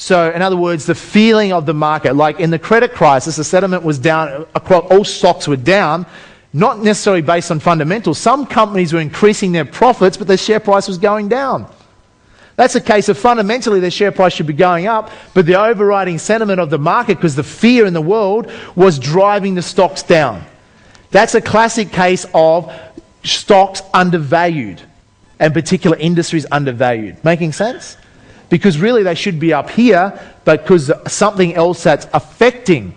So, in other words, the feeling of the market, like in the credit crisis, the sentiment was down, all stocks were down, not necessarily based on fundamentals. Some companies were increasing their profits, but their share price was going down. That's a case of fundamentally their share price should be going up, but the overriding sentiment of the market, because the fear in the world, was driving the stocks down. That's a classic case of stocks undervalued, and particular industries undervalued. Making sense? Because really they should be up here, but because something else that's affecting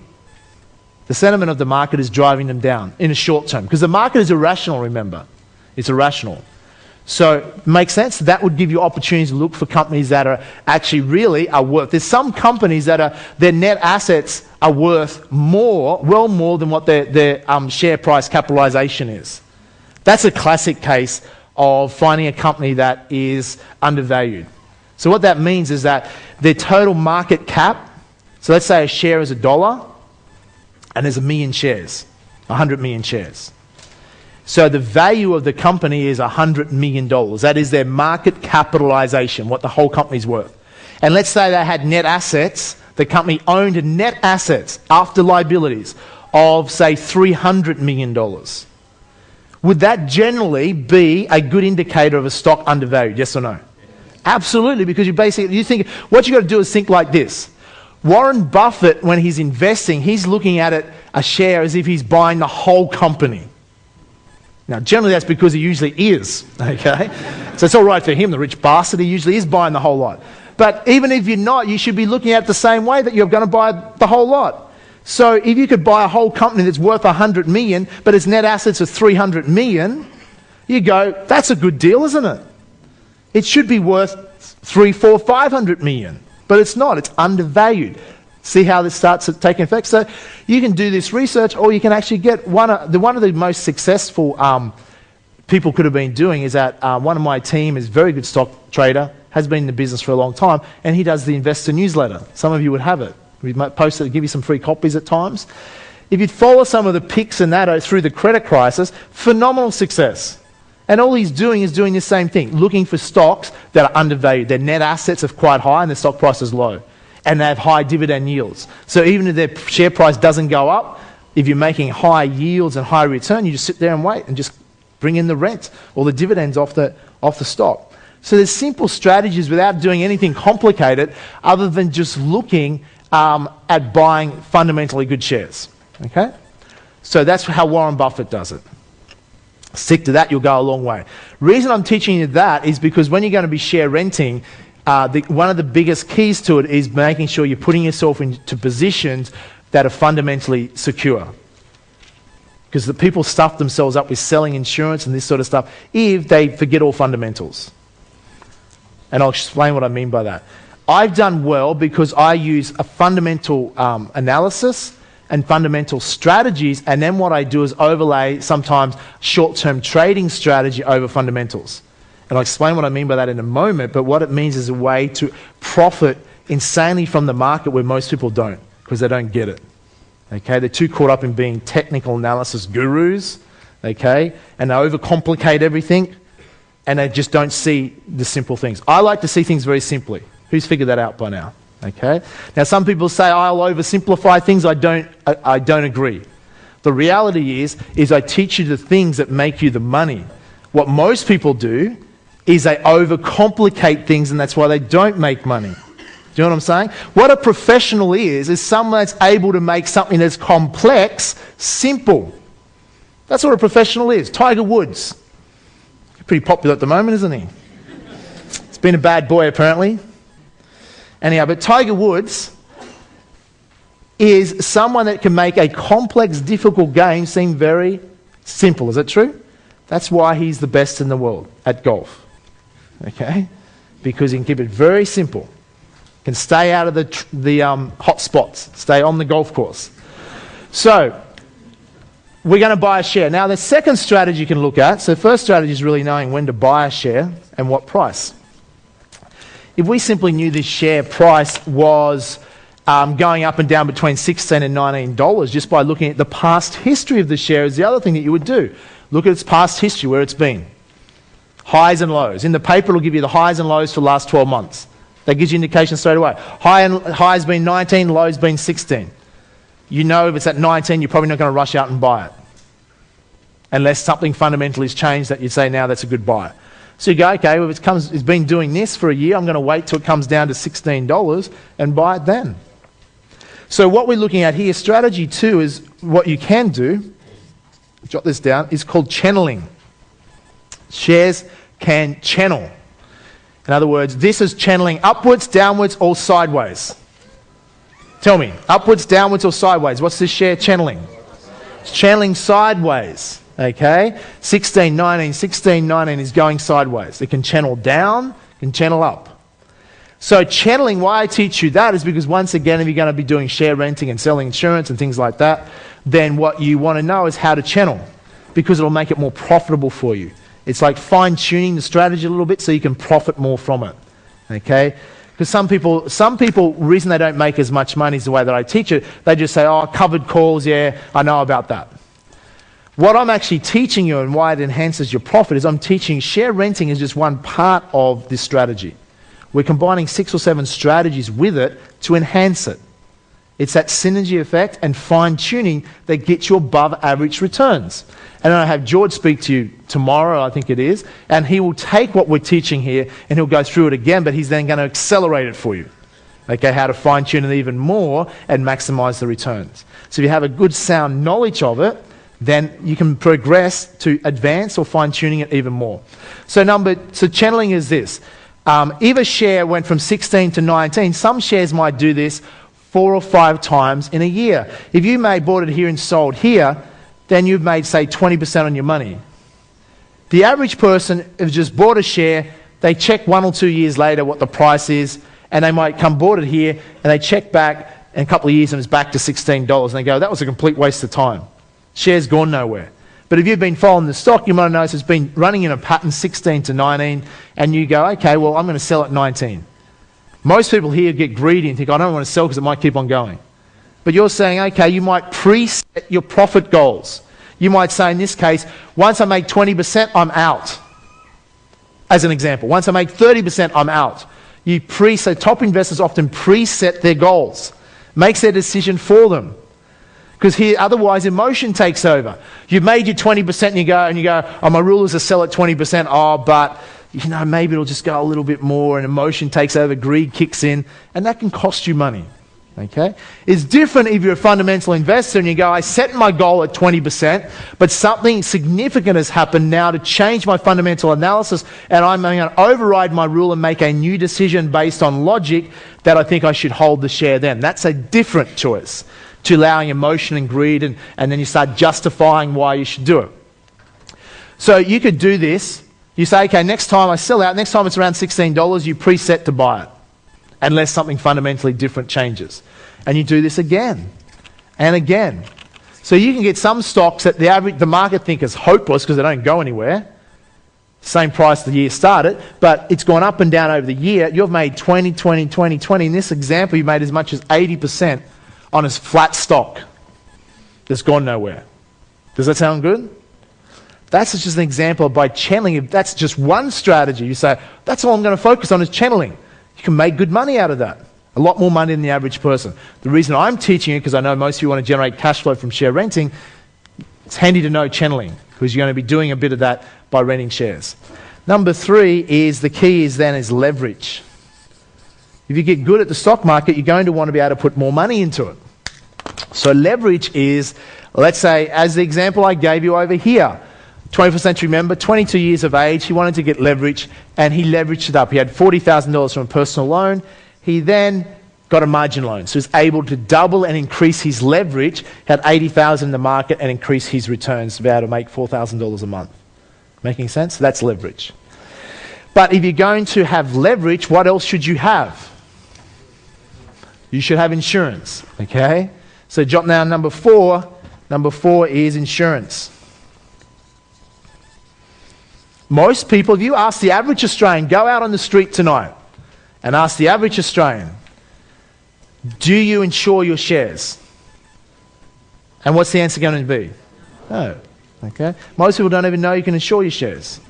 the sentiment of the market is driving them down in a short term. Because the market is irrational, remember. It's irrational. So, makes sense? That would give you opportunities to look for companies that are actually really are worth. There's some companies that their net assets are worth more, well more than what their share price capitalization is. That's a classic case of finding a company that is undervalued. So what that means is that their total market cap, so let's say a share is $1, and there's 1 million shares, 100 million shares. So the value of the company is $100 million. That is their market capitalization, what the whole company's worth. And let's say they had net assets, the company owned net assets after liabilities of, say, $300 million. Would that generally be a good indicator of a stock undervalued, yes or no? Absolutely, because you think, what you got to do is think like this. Warren Buffett, when he's investing, he's looking at it, a share, as if he's buying the whole company. Now, generally that's because he usually is, okay? So it's all right for him, the rich bastard, he usually is buying the whole lot. But even if you're not, you should be looking at it the same way, that you're going to buy the whole lot. So if you could buy a whole company that's worth 100 million, but its net assets are 300 million, you go, that's a good deal, isn't it? It should be worth 300, 400, 500 million, but it's not. It's undervalued. See how this starts taking effect? So you can do this research, or you can actually get one of the most successful people could have been doing is that one of my team is a very good stock trader, has been in the business for a long time, and he does the investor newsletter. Some of you would have it. We might post it, give you some free copies at times. If you'd follow some of the picks and that through the credit crisis, phenomenal success. And all he's doing is doing the same thing, looking for stocks that are undervalued. Their net assets are quite high and their stock price is low. And they have high dividend yields. So even if their share price doesn't go up, if you're making high yields and high return, you just sit there and wait and just bring in the rent or the dividends off the stock. So there's simple strategies without doing anything complicated other than just looking at buying fundamentally good shares. Okay? So that's how Warren Buffett does it. Stick to that, you'll go a long way. Reason I'm teaching you that is because when you're going to be share renting, one of the biggest keys to it is making sure you're putting yourself into positions that are fundamentally secure. Because the people stuff themselves up with selling insurance and this sort of stuff if they forget all fundamentals. And I'll explain what I mean by that. I've done well because I use a fundamental analysis and fundamental strategies, and then what I do is overlay sometimes short-term trading strategy over fundamentals. And I'll explain what I mean by that in a moment, but what it means is a way to profit insanely from the market where most people don't, because they don't get it. Okay, they're too caught up in being technical analysis gurus, okay, and they overcomplicate everything, and they just don't see the simple things. I like to see things very simply. Who's figured that out by now? Okay. Now, some people say I'll oversimplify things. I don't agree. The reality is I teach you the things that make you the money. What most people do is they overcomplicate things, and that's why they don't make money. Do you know what I'm saying? What a professional is someone that's able to make something that's complex simple. That's what a professional is. Tiger Woods. Pretty popular at the moment, isn't he? He's been a bad boy, apparently. Anyhow, but Tiger Woods is someone that can make a complex, difficult game seem very simple. Is that true? That's why he's the best in the world at golf. Okay? Because he can keep it very simple. Can stay out of the hot spots. Stay on the golf course. So, we're going to buy a share. Now, the second strategy you can look at, so first strategy is really knowing when to buy a share and what price. If we simply knew this share price was going up and down between $16 and $19 just by looking at the past history of the share is the other thing that you would do. Look at its past history, where it's been. Highs and lows. In the paper, it'll give you the highs and lows for the last 12 months. That gives you indication straight away. High's been 19, low's been 16. You know if it's at 19, you're probably not going to rush out and buy it. Unless something fundamentally has changed that you say, now that's a good buy. So you go, okay, well, it's been doing this for a year, I'm going to wait till it comes down to $16 and buy it then. So what we're looking at here, strategy 2, is what you can do, jot this down, is called channeling. Shares can channel. In other words, this is channeling upwards, downwards, or sideways. Tell me, upwards, downwards, or sideways? What's this share channeling? It's channeling sideways. Okay? 16, 19, 16, 19 is going sideways. It can channel down, it can channel up. So channeling, why I teach you that is because once again, if you're going to be doing share renting and selling insurance and things like that, then what you want to know is how to channel, because it'll make it more profitable for you. It's like fine-tuning the strategy a little bit so you can profit more from it. Okay? Because some people, the reason they don't make as much money is the way that I teach it. They just say, oh, covered calls, yeah, I know about that. What I'm actually teaching you and why it enhances your profit is I'm teaching share renting is just one part of this strategy. We're combining 6 or 7 strategies with it to enhance it. It's that synergy effect and fine-tuning that gets you above average returns. And I have George speak to you tomorrow, I think it is, and he will take what we're teaching here and he'll go through it again, but he's then going to accelerate it for you. Okay, how to fine-tune it even more and maximize the returns. So if you have a good sound knowledge of it, then you can progress to advance or fine-tuning it even more. So channeling is this. If a share went from 16 to 19, some shares might do this 4 or 5 times in a year. If you bought it here and sold here, then you've made, say, 20% on your money. The average person has just bought a share, they check 1 or 2 years later what the price is, and they might come bought it here, and they check back in a couple of years and it's back to $16, and they go, that was a complete waste of time. Share's gone nowhere. But if you've been following the stock, you might notice it's been running in a pattern 16 to 19, and you go, okay, well, I'm going to sell at 19. Most people here get greedy and think, I don't want to sell because it might keep on going. But you're saying, okay, you might preset your profit goals. You might say, in this case, once I make 20%, I'm out. As an example, once I make 30%, I'm out. So top investors often preset their goals, makes their decision for them. Because here, otherwise, emotion takes over. You've made your 20% and you go, oh, my rule is to sell at 20%. Oh, but, maybe it'll just go a little bit more, and emotion takes over, greed kicks in, and that can cost you money. Okay? It's different if you're a fundamental investor and you go, I set my goal at 20%, but something significant has happened now to change my fundamental analysis, and I'm going to override my rule and make a new decision based on logic that I think I should hold the share then. That's a different choice to allowing emotion and greed, and then you start justifying why you should do it. So you could do this. You say, okay, next time I sell out, next time it's around $16, you preset to buy it, unless something fundamentally different changes. And you do this again and again. So you can get some stocks that the market think is hopeless because they don't go anywhere. Same price the year started, but it's gone up and down over the year. You've made 20, 20, 20, 20. In this example, you made as much as 80% on a flat stock that's gone nowhere. Does that sound good? That's just an example of by channeling. If that's just one strategy, you say, that's all I'm going to focus on is channeling. You can make good money out of that. A lot more money than the average person. The reason I'm teaching it, because I know most of you want to generate cash flow from share renting, it's handy to know channeling, because you're going to be doing a bit of that by renting shares. Number 3 is, the key is leverage. If you get good at the stock market, you're going to want to be able to put more money into it. So leverage is, let's say, as the example I gave you over here, 21st century member, 22 years of age, he wanted to get leverage, and he leveraged it up. He had $40,000 from a personal loan. He then got a margin loan, so he was able to double and increase his leverage, had $80,000 in the market, and increase his returns to be able to make $4,000 a month. Making sense? That's leverage. But if you're going to have leverage, what else should you have? You should have insurance, okay? So jot down number 4. Number 4 is insurance. Most people, if you ask the average Australian, go out on the street tonight and ask the average Australian, do you insure your shares? And what's the answer going to be? No. Okay? Most people don't even know you can insure your shares.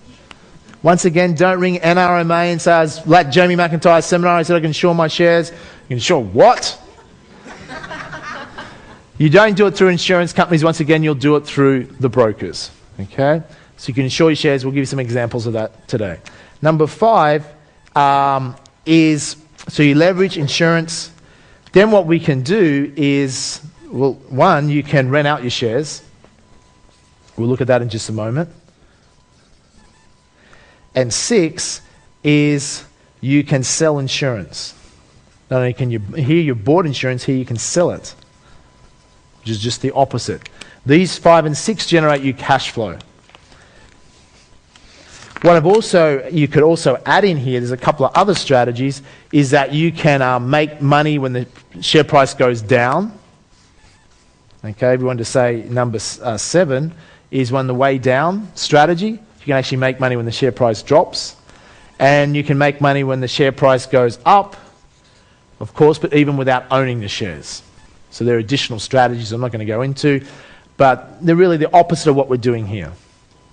Once again, don't ring NRMA and say, I was at Jamie McIntyre's seminar, I said I can insure my shares. You can insure what? You don't do it through insurance companies. Once again, you'll do it through the brokers. Okay? So you can insure your shares. We'll give you some examples of that today. Number 5 is, so you leverage insurance. Then what we can do is, well, 1, you can rent out your shares. We'll look at that in just a moment. And 6 is you can sell insurance. Not only can you, here you bought insurance, here you can sell it, which is just the opposite. These 5 and 6 generate you cash flow. What you could also add in here, there's a couple of other strategies, is that you can make money when the share price goes down. Okay, if you want to say number 7 is one, the way down strategy. You can actually make money when the share price drops. And you can make money when the share price goes up, of course, but even without owning the shares. So there are additional strategies I'm not going to go into, but they're really the opposite of what we're doing here.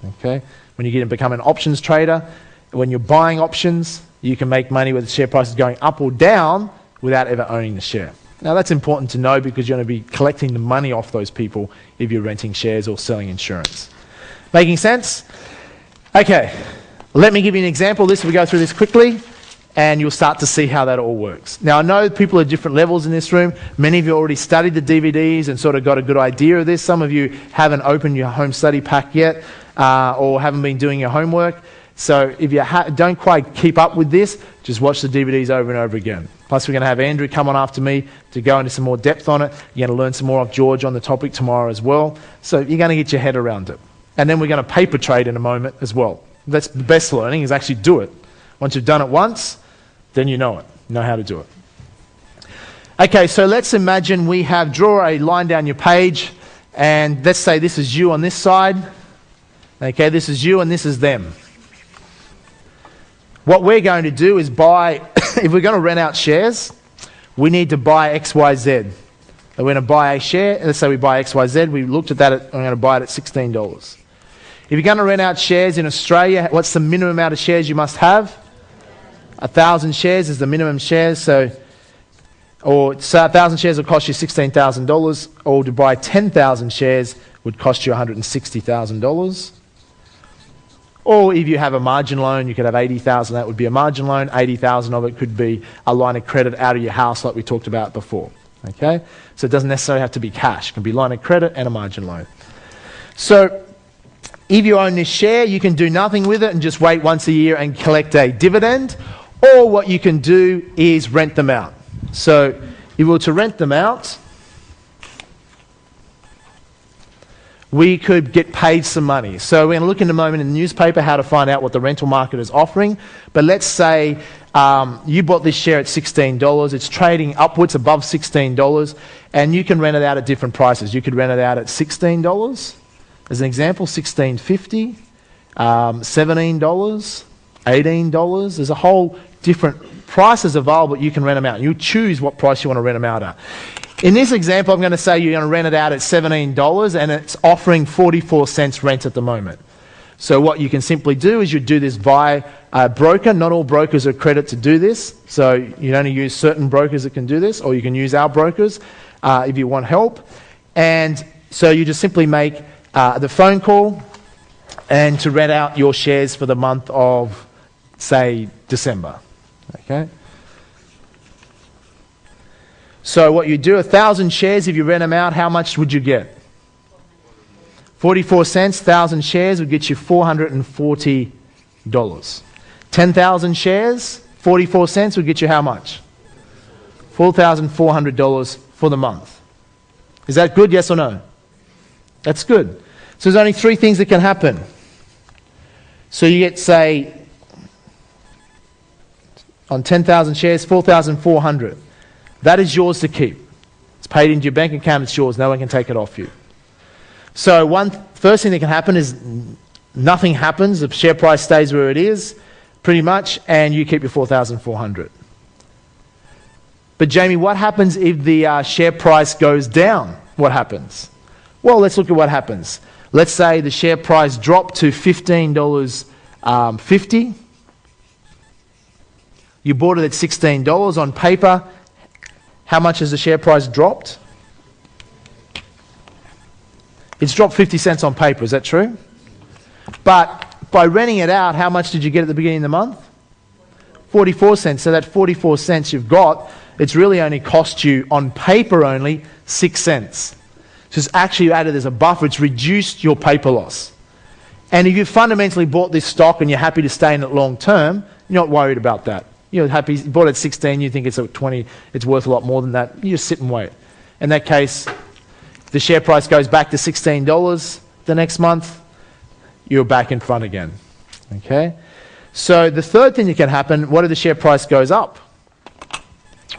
Okay? When you get to become an options trader, when you're buying options, you can make money whether the share price is going up or down without ever owning the share. Now that's important to know because you're going to be collecting the money off those people if you're renting shares or selling insurance. Making sense? Okay, let me give you an example of this. We go through this quickly and you'll start to see how that all works. Now I know people are at different levels in this room. Many of you already studied the DVDs and sort of got a good idea of this. Some of you haven't opened your home study pack yet or haven't been doing your homework. So if you don't quite keep up with this, just watch the DVDs over and over again. Plus we're going to have Andrew come on after me to go into some more depth on it. You're going to learn some more off George on the topic tomorrow as well. So you're going to get your head around it. And then we're going to paper trade in a moment as well. That's the best learning, is actually do it. Once you've done it once, then you know it. You know how to do it. Okay, so let's imagine we draw a line down your page, and let's say this is you on this side. Okay, this is you and this is them. What we're going to do is buy, if we're going to rent out shares, we need to buy XYZ. We're going to buy a share, let's say we buy XYZ, we looked at that, I'm going to buy it at $16. If you're going to rent out shares in Australia, what's the minimum amount of shares you must have? 1,000 shares is the minimum shares. So 1,000 shares will cost you $16,000, or to buy 10,000 shares would cost you $160,000. Or if you have a margin loan, you could have 80,000. That would be a margin loan. 80,000 of it could be a line of credit out of your house, like we talked about before. Okay, so it doesn't necessarily have to be cash. It can be line of credit and a margin loan. So if you own this share, you can do nothing with it and just wait once a year and collect a dividend. Or what you can do is rent them out. So if we were to rent them out, we could get paid some money. So we're going to look in a moment in the newspaper how to find out what the rental market is offering. But let's say you bought this share at $16. It's trading upwards above $16, and you can rent it out at different prices. You could rent it out at $16. As an example, $16.50, $17, $18. There's a whole different prices available. You can rent them out. You choose what price you want to rent them out at. In this example, I'm going to say you're going to rent it out at $17 and it's offering 44 cents rent at the moment. So what you can simply do is you do this via a broker. Not all brokers are accredited to do this. So you only use certain brokers that can do this, or you can use our brokers if you want help. And so you just simply make the phone call and to rent out your shares for the month of, say, December. Okay. So what you do, 1,000 shares, if you rent them out, how much would you get? 44 cents, 1,000 shares would get you $440. 10,000 shares, 44 cents would get you how much? $4,400 for the month. Is that good, yes or no? That's good. So there's only 3 things that can happen. So you get, say, on 10,000 shares, 4,400. That is yours to keep. It's paid into your bank account, it's yours. No one can take it off you. So first thing that can happen is nothing happens. The share price stays where it is, pretty much, and you keep your 4,400. But Jamie, what happens if the share price goes down? What happens? Well, let's look at what happens. Let's say the share price dropped to $15 50. You bought it at $16 on paper. How much has the share price dropped? It's dropped 50 cents on paper, is that true? But by renting it out, how much did you get at the beginning of the month? 44 cents. So that 44 cents you've got, it's really only cost you, on paper only, 6 cents. So it's actually added as a buffer. It's reduced your paper loss. And if you fundamentally bought this stock and you're happy to stay in it long term, you're not worried about that. You're happy, you bought it at 16, you think it's at 20, it's worth a lot more than that. You just sit and wait. In that case, if the share price goes back to $16 the next month, you're back in front again. Okay? So the third thing that can happen, what if the share price goes up?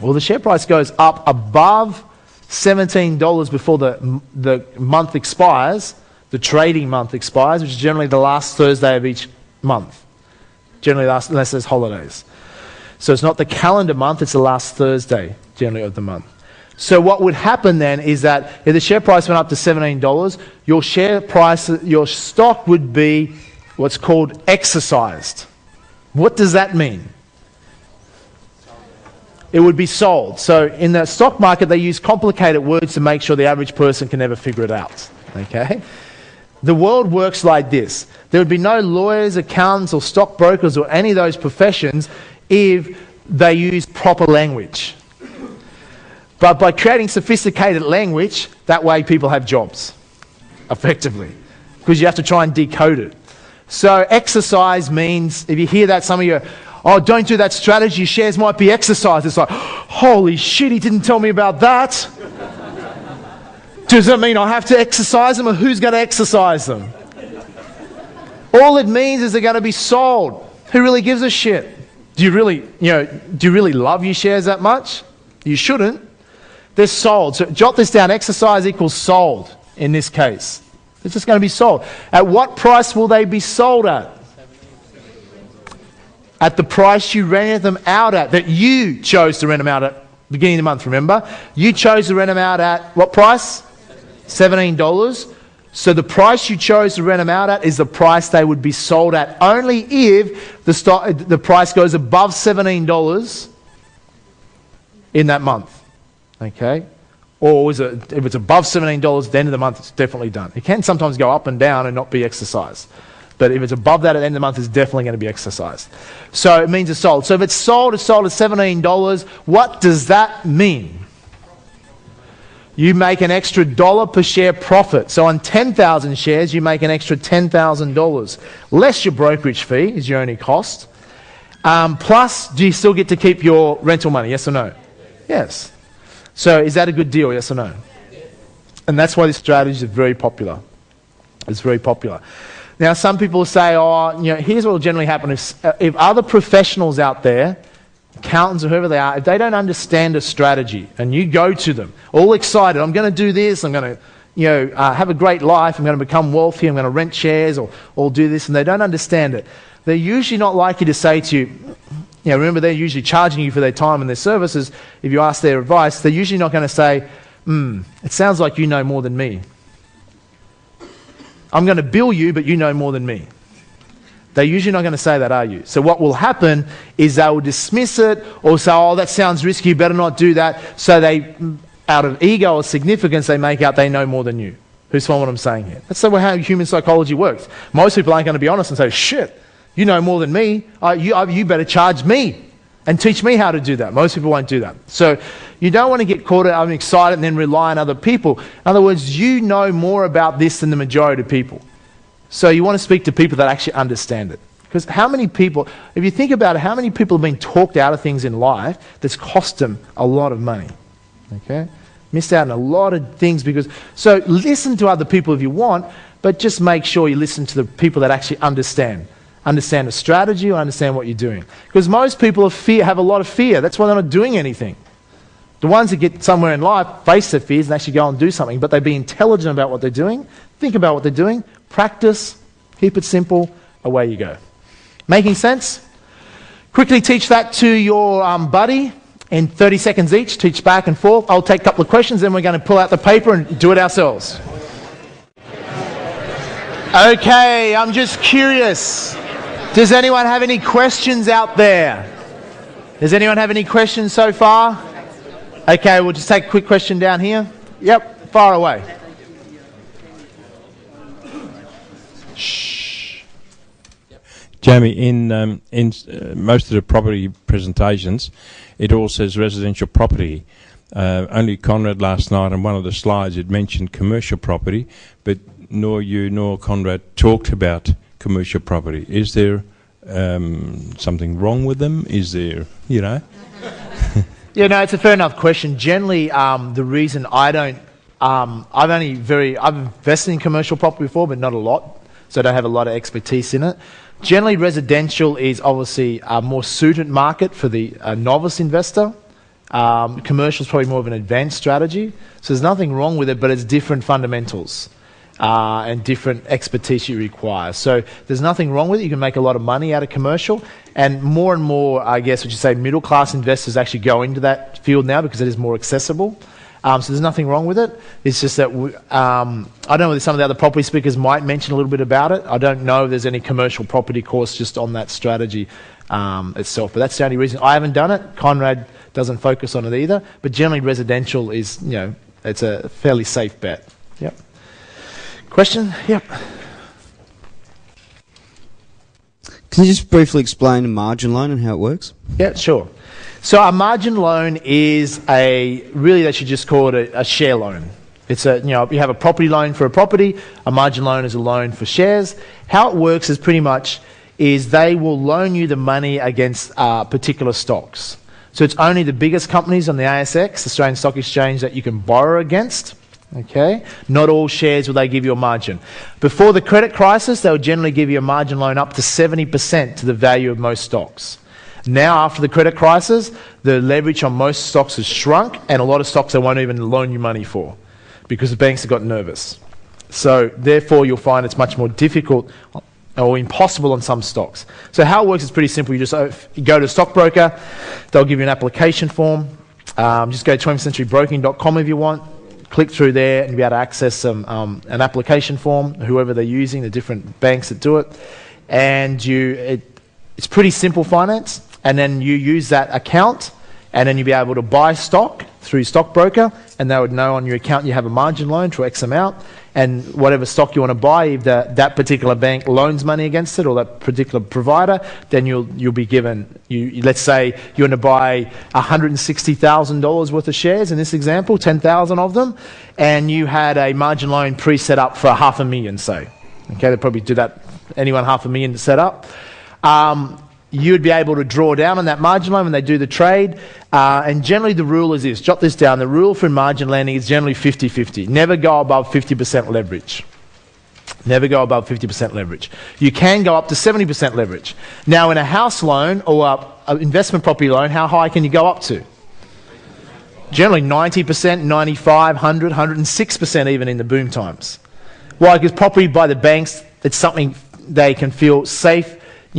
Well, the share price goes up above $17 before the month expires, the trading month expires, which is generally the last Thursday of each month. Generally last, unless there's holidays. So it's not the calendar month, it's the last Thursday, generally, of the month. So what would happen then is that if the share price went up to $17, your share price, your stock would be what's called exercised. What does that mean? It would be sold. So in the stock market, they use complicated words to make sure the average person can never figure it out. Okay? The world works like this. There would be no lawyers, accountants, or stockbrokers, or any of those professions if they use proper language. But by creating sophisticated language, that way people have jobs, effectively, because you have to try and decode it. So exercise means, if you hear that, some of you, oh, don't do that strategy, your shares might be exercised. It's like, holy shit, he didn't tell me about that. Does that mean I have to exercise them, or who's going to exercise them? All it means is they're going to be sold. Who really gives a shit? Do you really love your shares that much? You shouldn't. They're sold. So jot this down. Exercise equals sold in this case. It's just going to be sold. At what price will they be sold at? At the price you rented them out at, that you chose to rent them out at the beginning of the month, remember? You chose to rent them out at what price? $17. So the price you chose to rent them out at is the price they would be sold at, only if the price goes above $17 in that month. Okay? Or if it's above $17 at the end of the month, it's definitely done. It can sometimes go up and down and not be exercised. But if it's above that at the end of the month, it's definitely going to be exercised. So it means it's sold. So if it's sold at $17. What does that mean? You make an extra $1 per share profit. So on 10,000 shares, you make an extra $10,000. Less your brokerage fee is your only cost. Plus, do you still get to keep your rental money? Yes or no? Yes. So is that a good deal? Yes or no? And that's why this strategy is very popular. It's very popular. Now, some people say, here's what will generally happen. If other professionals out there, accountants or whoever they are, if they don't understand a strategy and you go to them all excited, I'm going to do this, I'm going to have a great life, I'm going to become wealthy, I'm going to rent shares or do this, and they don't understand it, they're usually not likely to say to you, remember they're usually charging you for their time and their services. If you ask their advice, they're usually not going to say, it sounds like you know more than me. I'm going to bill you, but you know more than me. They're usually not going to say that, are you? So what will happen is they will dismiss it or say, oh, that sounds risky, you better not do that. So they, out of ego or significance, they make out they know more than you. Who's following what I'm saying here? That's how human psychology works. Most people aren't going to be honest and say, shit, you know more than me. You better charge me and teach me how to do that. Most people won't do that. So you don't want to get caught I'm excited and then rely on other people. In other words, you know more about this than the majority of people. So you want to speak to people that actually understand it. Because how many people, if you think about it, how many people have been talked out of things in life that's cost them a lot of money? Okay? Missed out on a lot of things because... So listen to other people if you want, but just make sure you listen to the people that actually understand. Understand the strategy or understand what you're doing. Because most people have a lot of fear. That's why they're not doing anything. The ones that get somewhere in life face their fears and actually go and do something, but they be intelligent about what they're doing, think about what they're doing, practice, keep it simple, away you go. Making sense? Quickly teach that to your buddy in 30 seconds each. Teach back and forth. I'll take a couple of questions, then we're going to pull out the paper and do it ourselves. Okay, I'm just curious. Does anyone have any questions out there? Does anyone have any questions so far? Okay, we'll just take a quick question down here. Yep, far away. Shh. Jamie, in most of the property presentations, it all says residential property. Only Conrad last night on one of the slides it mentioned commercial property, but nor you nor Conrad talked about commercial property. Is there something wrong with them? Is there, Yeah, no, it's a fair enough question. Generally, the reason I don't, I've invested in commercial property before, but not a lot, so I don't have a lot of expertise in it. Generally, residential is obviously a more suited market for the novice investor. Commercial is probably more of an advanced strategy, so there's nothing wrong with it, but it's different fundamentals and different expertise you require. So there's nothing wrong with it. You can make a lot of money out of commercial, and more, I guess, would you say, middle-class investors actually go into that field now because it is more accessible. So there's nothing wrong with it. It's just that I don't know whether some of the other property speakers might mention a little bit about it. I don't know if there's any commercial property course just on that strategy itself, but that's the only reason. I haven't done it. Conrad doesn't focus on it either, but generally residential is, it's a fairly safe bet. Yep. Question? Yep. Can you just briefly explain a margin loan and how it works? Yeah, sure. So a margin loan is really they should just call it a share loan. It's you have a property loan for a property, a margin loan is a loan for shares. How it works is pretty much they will loan you the money against particular stocks. So it's only the biggest companies on the ASX, Australian Stock Exchange, that you can borrow against. Okay, not all shares will they give you a margin. Before the credit crisis, they would generally give you a margin loan up to 70% to the value of most stocks. Now, after the credit crisis, the leverage on most stocks has shrunk, and a lot of stocks they won't even loan you money for because the banks have got nervous. So therefore, you'll find it's much more difficult or impossible on some stocks. So how it works is pretty simple. You go to a stockbroker, they'll give you an application form. Just go to 20thcenturybroking.com if you want. Click through there and you'll be able to access an application form, whoever they're using, the different banks that do it. And it's pretty simple finance. And then you use that account, and then you'll be able to buy stock through stockbroker, and they would know on your account you have a margin loan for X amount, and whatever stock you want to buy, if that particular bank loans money against it or that particular provider, then you'll be given, let's say you want to buy $160,000 worth of shares in this example, 10,000 of them, and you had a margin loan pre-set up for $500,000, say. Okay, they probably do that, anyone $500,000 to set up. You'd be able to draw down on that margin loan when they do the trade. And generally the rule is this, jot this down, the rule for margin lending is generally 50-50. Never go above 50% leverage. Never go above 50% leverage. You can go up to 70% leverage. Now in a house loan or an investment property loan, how high can you go up to? Generally 90%, 95, 100, 106% even in the boom times. Why? Because property by the banks, it's something they can feel safe,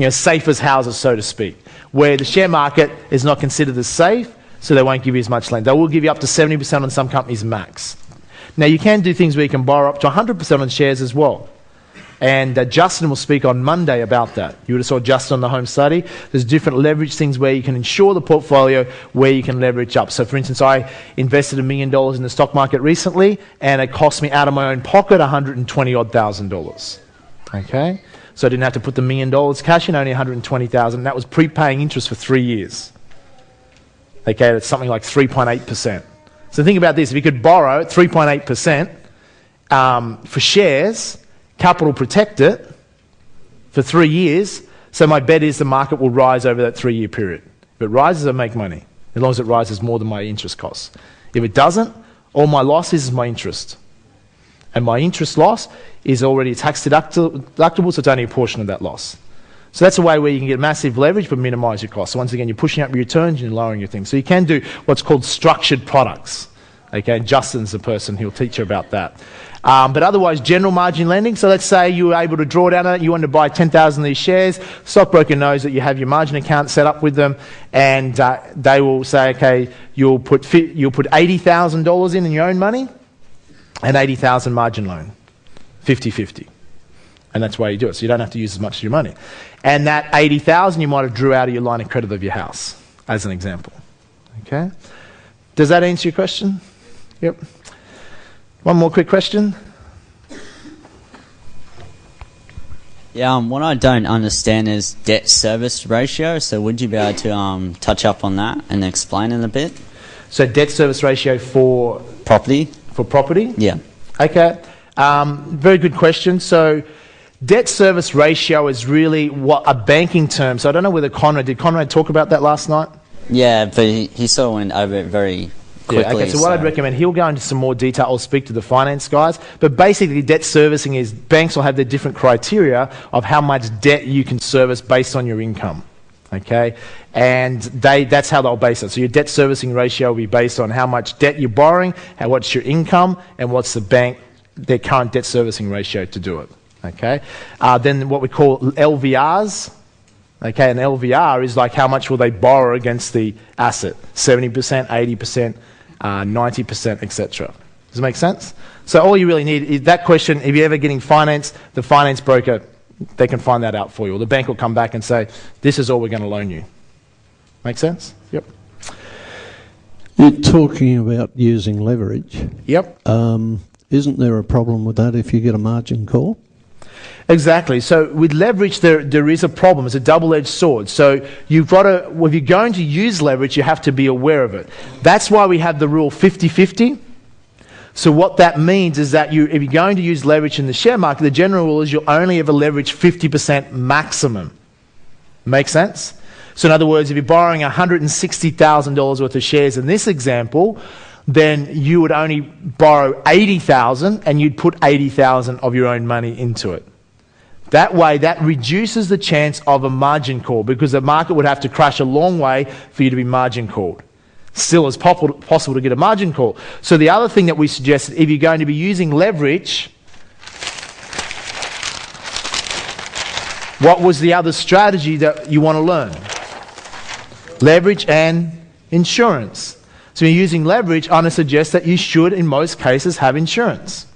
safe as houses, so to speak, where the share market is not considered as safe, so they won't give you as much lend. They will give you up to 70% on some companies max. Now, you can do things where you can borrow up to 100% on shares as well. And Justin will speak on Monday about that. You would have saw Justin on the home study. There's different leverage things where you can insure the portfolio, where you can leverage up. So, for instance, I invested $1 million in the stock market recently, and it cost me out of my own pocket $120,000. Okay? So I didn't have to put the $1 million cash in, only $120,000. That was prepaying interest for 3 years. Okay, that's something like 3.8%. So think about this. If you could borrow at 3.8% for shares, capital protect it for 3 years, so my bet is the market will rise over that 3-year period. If it rises, I make money, as long as it rises more than my interest costs. If it doesn't, all my loss is my interest. And my interest loss is already tax deductible, so it's only a portion of that loss. So that's a way where you can get massive leverage but minimize your costs. So once again, you're pushing up your returns and you're lowering your things. So you can do what's called structured products. Okay, and Justin's the person who'll teach you about that. But otherwise, general margin lending. So let's say you were able to draw down on it, you wanted to buy 10,000 of these shares. Stockbroker knows that you have your margin account set up with them, and they will say, okay, you'll put $80,000 in your own money, and 80,000 margin loan, 50-50. And that's why you do it. So you don't have to use as much of your money. And that 80,000 you might have drew out of your line of credit of your house, as an example. Okay? Does that answer your question? Yep. One more quick question. Yeah, what I don't understand is debt service ratio. So would you be able to touch up on that and explain it a bit? So debt service ratio for Property? For property? Yeah. Okay. Very good question. So debt service ratio is really what a banking term. So I don't know whether did Conrad talk about that last night? Yeah, but he sort of went over it very quickly. Yeah, okay, so what I'd recommend, he'll go into some more detail. I'll speak to the finance guys. But basically, debt servicing is banks will have their different criteria of how much debt you can service based on your income. Okay? And that's how they'll base it. So your debt servicing ratio will be based on how much debt you're borrowing, what's your income, and what's their current debt servicing ratio to do it. Okay? Then what we call LVRs. Okay, an LVR is like how much will they borrow against the asset? 70%, 80%, 90%, etc. Does it make sense? So all you really need is that question. If you're ever getting finance, the finance broker, they can find that out for you. Or the bank will come back and say, this is all we're going to loan you. Make sense? Yep. You're talking about using leverage. Yep. Isn't there a problem with that if you get a margin call? Exactly. So with leverage, there is a problem. It's a double-edged sword. So you've got to, if you're going to use leverage, you have to be aware of it. That's why we have the rule 50-50. So what that means is that if you're going to use leverage in the share market, the general rule is you'll only ever leverage 50% maximum. Make sense? So in other words, if you're borrowing $160,000 worth of shares in this example, then you would only borrow $80,000 and you'd put $80,000 of your own money into it. That way, that reduces the chance of a margin call because the market would have to crash a long way for you to be margin called. Still, it's possible to get a margin call. So the other thing that we suggest, if you're going to be using leverage, what was the other strategy that you want to learn? Leverage and insurance. So you're using leverage, I'm going to suggest that you should, in most cases, have insurance.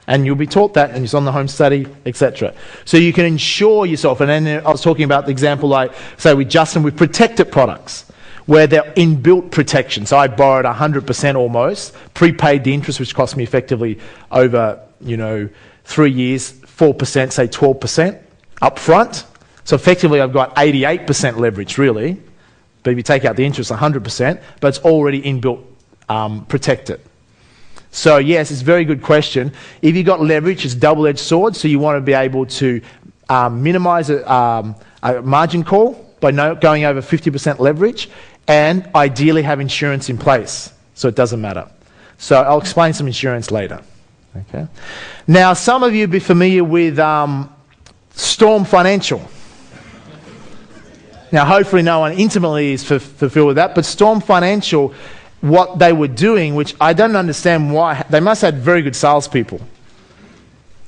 And you'll be taught that, and it's on the home study, etc. So you can insure yourself. And then I was talking about the example, like, say, with Justin, with protected products, where they're inbuilt protection. So I borrowed 100% almost, prepaid the interest, which cost me effectively over, 3 years, 4%, say 12% up front. So effectively, I've got 88% leverage, really. But if you take out the interest, 100%, but it's already inbuilt protected. So yes, it's a very good question. If you've got leverage, it's a double-edged sword, so you want to be able to minimize a margin call by going over 50% leverage, and ideally have insurance in place, so it doesn't matter. So I'll explain some insurance later. Okay. Now, some of you will be familiar with Storm Financial. Now, hopefully no one intimately is fulfilled with that, but Storm Financial, what they were doing, which I don't understand why, they must have had very good salespeople,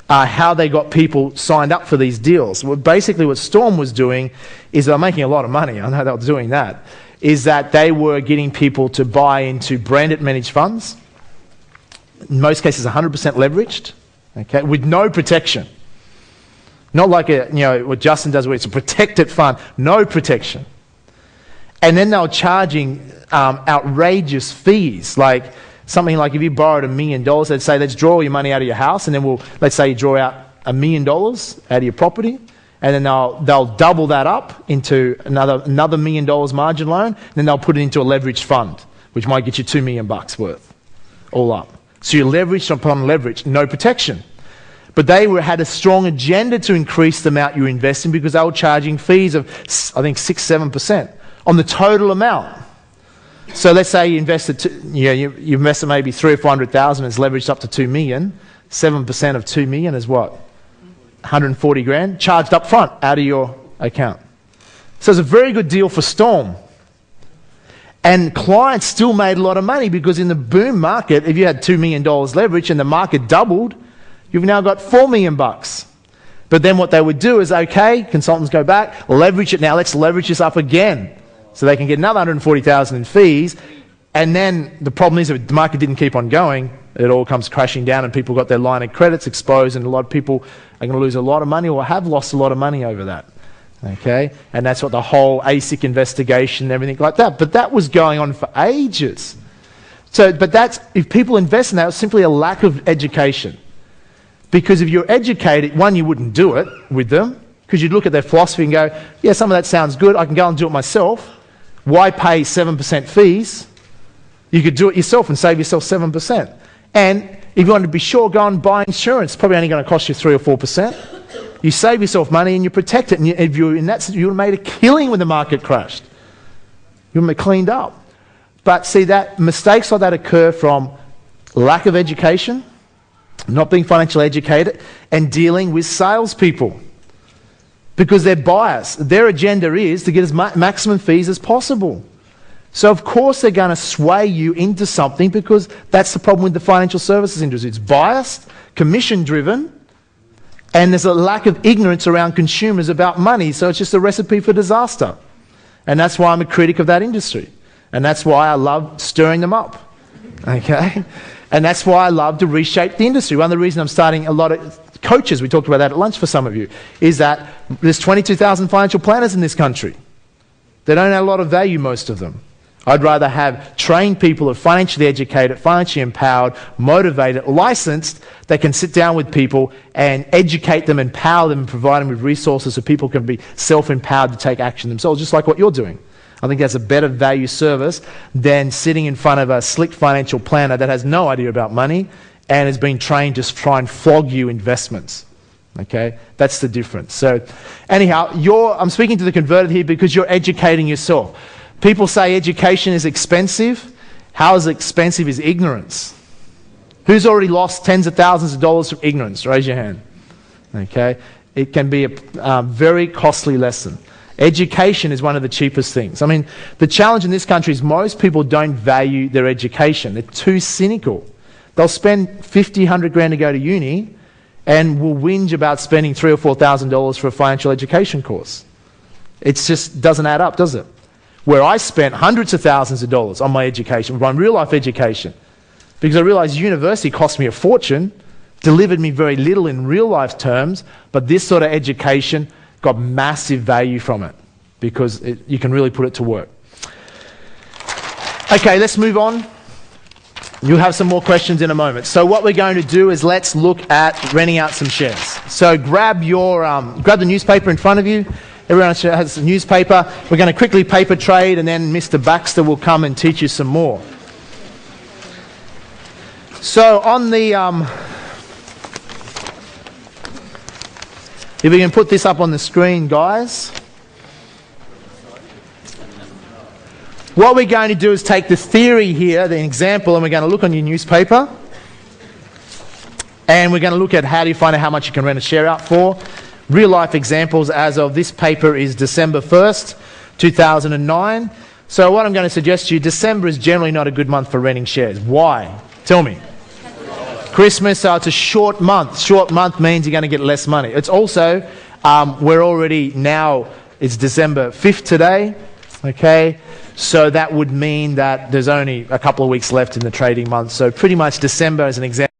how they got people signed up for these deals. Well, basically what Storm was doing is they're making a lot of money, I know they were doing that, is that they were getting people to buy into branded managed funds, in most cases 100% leveraged, okay, with no protection. Not like what Justin does where it's a protected fund, no protection. And then they were charging outrageous fees, like something like if you borrowed $1 million, they'd say, let's draw your money out of your house, and then let's say you draw out $1 million out of your property, and then they'll double that up into another $1 million margin loan, and then they'll put it into a leveraged fund, which might get you $2 million worth, all up. So you're leveraged upon leverage, no protection. But they had a strong agenda to increase the amount you invest in because they were charging fees of, I think, 6-7% on the total amount. So let's say you invested, you invested maybe 300,000 or 400,000, it's leveraged up to 2 million. 7% of 2 million is what? 140 grand charged up front out of your account. So it's a very good deal for Storm. And clients still made a lot of money because in the boom market, if you had $2 million leverage and the market doubled, you've now got $4 million. But then what they would do is, okay, consultants go back, leverage it now, let's leverage this up again. So they can get another 140,000 in fees. And then the problem is if the market didn't keep on going, it all comes crashing down and people got their line of credits exposed, and a lot of people are going to lose a lot of money or have lost a lot of money over that. Okay? And that's what the whole ASIC investigation and everything like that. But that was going on for ages. So, but that's, if people invest in that, it's simply a lack of education. Because if you're educated, one, you wouldn't do it with them, because you'd look at their philosophy and go, yeah, some of that sounds good, I can go and do it myself. Why pay 7% fees? You could do it yourself and save yourself 7%. And if you want to be sure, go and buy insurance. It's probably only going to cost you 3 or 4%. You save yourself money and you protect it. And if you're in that, you would have made a killing when the market crashed. You would have cleaned up. But see, that mistakes like that occur from lack of education, not being financially educated, and dealing with salespeople. Because they're biased. Their agenda is to get as maximum fees as possible. So of course they're going to sway you into something, because that's the problem with the financial services industry. It's biased, commission-driven, and there's a lack of ignorance around consumers about money, so it's just a recipe for disaster. And that's why I'm a critic of that industry. And that's why I love stirring them up. Okay? And that's why I love to reshape the industry. One of the reasons I'm starting a lot of coaches, we talked about that at lunch for some of you, is that there's 22,000 financial planners in this country. They don't have a lot of value, most of them. I'd rather have trained people who are financially educated, financially empowered, motivated, licensed, that can sit down with people and educate them, empower them, and provide them with resources so people can be self-empowered to take action themselves, just like what you're doing. I think that's a better value service than sitting in front of a slick financial planner that has no idea about money and has been trained to try and flog you investments. Okay? That's the difference. So anyhow, I'm speaking to the converted here because you're educating yourself. People say education is expensive. How expensive is ignorance? Who's already lost tens of thousands of dollars from ignorance? Raise your hand. Okay? It can be a very costly lesson. Education is one of the cheapest things. I mean, the challenge in this country is most people don't value their education. They're too cynical. They'll spend 50, 100 grand to go to uni and will whinge about spending $3,000 or $4,000 for a financial education course. It just doesn't add up, does it? Where I spent hundreds of thousands of dollars on my education, my real life education, because I realized university cost me a fortune, delivered me very little in real life terms, but this sort of education got massive value from it because you can really put it to work. Okay, let's move on. You'll have some more questions in a moment. So what we're going to do is let's look at renting out some shares. So grab the newspaper in front of you. Everyone has a newspaper. We're going to quickly paper trade, and then Mr. Baxter will come and teach you some more. So on the if we can put this up on the screen, guys. What we're going to do is take the theory here, the example, and we're going to look on your newspaper. And we're going to look at how do you find out how much you can rent a share out for. Real life examples as of this paper is December 1st, 2009. So what I'm going to suggest to you, December is generally not a good month for renting shares. Why? Tell me. Christmas, so it's a short month. Short month means you're going to get less money. It's also, we're already now, it's December 5th today, okay? So that would mean that there's only a couple of weeks left in the trading month. So pretty much December, as an example,